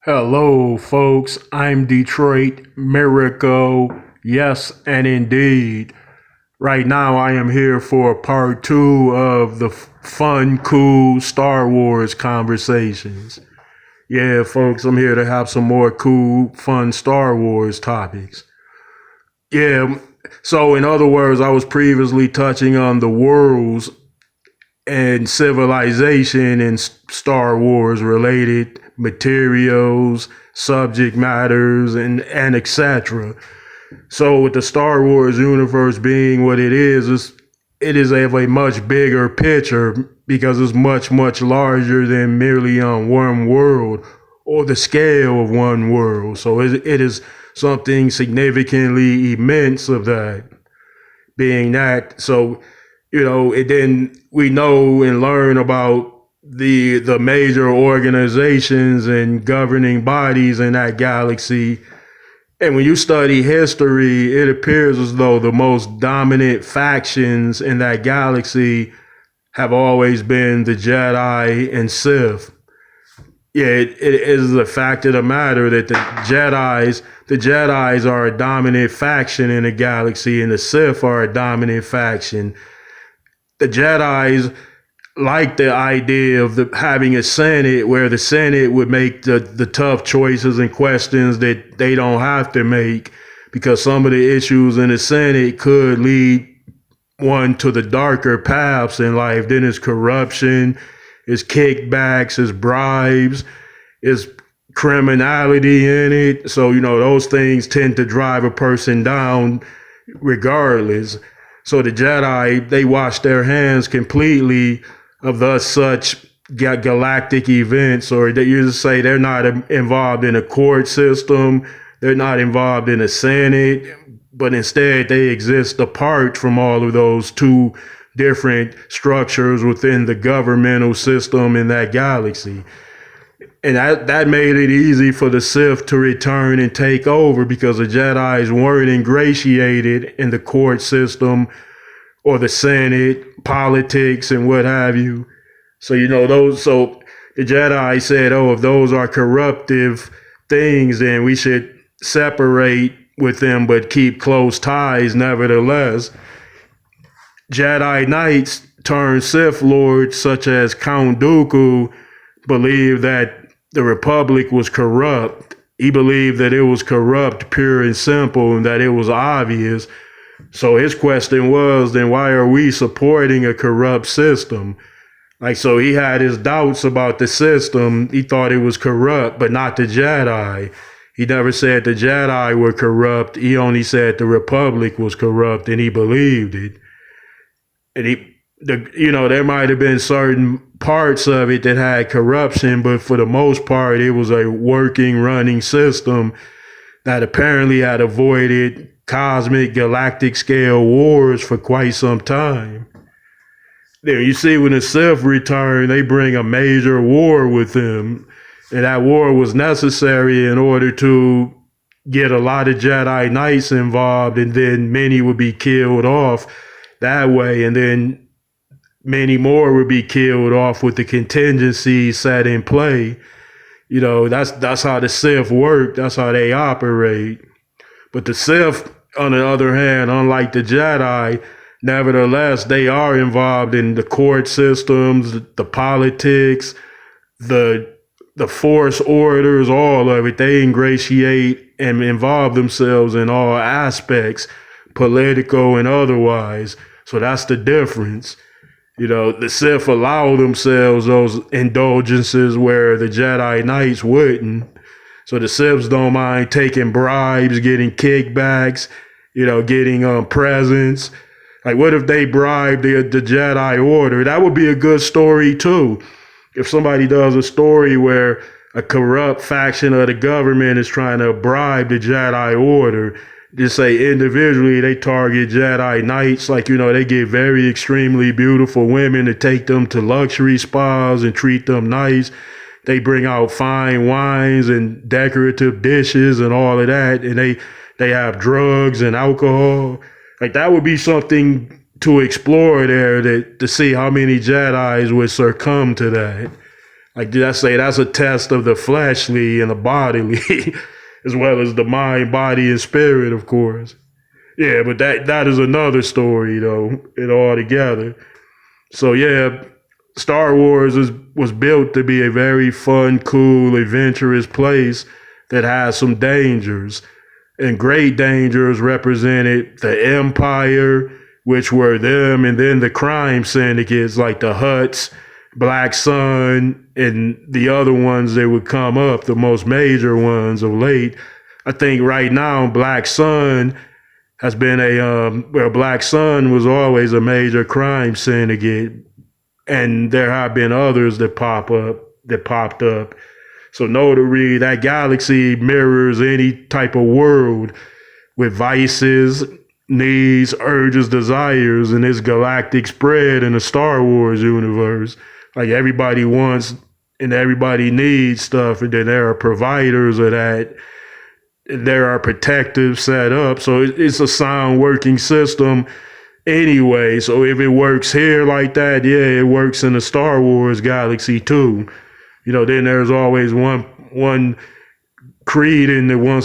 Hello, folks. I'm Detroit Miracle. Yes, and indeed. Right now, I am here for part two of the fun, cool Star Wars conversations. Yeah, folks, I'm here to have some more cool, fun Star Wars topics. Yeah, so in other words, I was previously touching on the worlds and civilization and Star Wars related materials, subject matters, and etc. So with the Star Wars universe being what it is of a much bigger picture because it's much larger than merely on one world or the scale of one world. So it is something significantly immense of that being that. So and then we know and learn about the major organizations and governing bodies in that galaxy. And when you study history, it appears as though the most dominant factions in that galaxy have always been the Jedi and Sith. Yeah, it is a fact of the matter that the Jedi's are a dominant faction in the galaxy, and the Sith are a dominant faction. The Jedi's like the idea of having a Senate where the Senate would make the tough choices and questions that they don't have to make because some of the issues in the Senate could lead one to the darker paths in life. Then it's corruption, it's kickbacks, it's bribes, it's criminality in it. So, those things tend to drive a person down regardless. So the Jedi, they wash their hands completely of such galactic events, or that you just say they're not involved in a court system, they're not involved in a Senate, but instead they exist apart from all of those two different structures within the governmental system in that galaxy. And that made it easy for the Sith to return and take over because the Jedi's weren't ingratiated in the court system or the Senate, politics, and what have you. So, so the Jedi said, oh, if those are corruptive things, then we should separate with them but keep close ties nevertheless. Jedi Knights turned Sith Lords such as Count Dooku believed that the Republic was corrupt. He believed that it was corrupt, pure and simple, and that it was obvious. So his question was, then why are we supporting a corrupt system? So he had his doubts about the system. He thought it was corrupt, but not the Jedi. He never said the Jedi were corrupt. He only said the Republic was corrupt, and he believed it. And there might have been certain parts of it that had corruption, but for the most part, it was a working, running system that apparently had avoided cosmic galactic scale wars for quite some time. There you see when the Sith return, they bring a major war with them. And that war was necessary in order to get a lot of Jedi Knights involved, and then many would be killed off that way. And then many more would be killed off with the contingency set in play. That's how the Sith work. That's how they operate. But the Sith, on the other hand, unlike the Jedi, nevertheless, they are involved in the court systems, the politics, the force orders, all of it. They ingratiate and involve themselves in all aspects, political and otherwise. So that's the difference. The Sith allow themselves those indulgences where the Jedi Knights wouldn't. So the Siths don't mind taking bribes, getting kickbacks, getting presents. What if they bribe the Jedi Order? That would be a good story too. If somebody does a story where a corrupt faction of the government is trying to bribe the Jedi Order, just say individually they target Jedi Knights, they get very extremely beautiful women to take them to luxury spas and treat them nice. They bring out fine wines and decorative dishes and all of that, and they have drugs and alcohol. That would be something to explore there, to see how many Jedis would succumb to that. Like I say, that's a test of the fleshly and the bodily, as well as the mind, body, and spirit, of course. Yeah, but that is another story, though, it all together. So yeah, Star Wars was built to be a very fun, cool, adventurous place that has some dangers. And great dangers represented the Empire, which were them, and then the crime syndicates like the Hutts, Black Sun, and the other ones that would come up, the most major ones of late. I think right now, Black Sun has been Black Sun was always a major crime syndicate, and there have been others that popped up. So know to read that galaxy mirrors any type of world with vices, needs, urges, desires in this galactic spread in the Star Wars universe. Like everybody wants and everybody needs stuff, and then there are providers of that. There are protectives set up. So it's a sound working system anyway. So if it works here like that, yeah, it works in the Star Wars galaxy too. Then there's always one creed in that wants to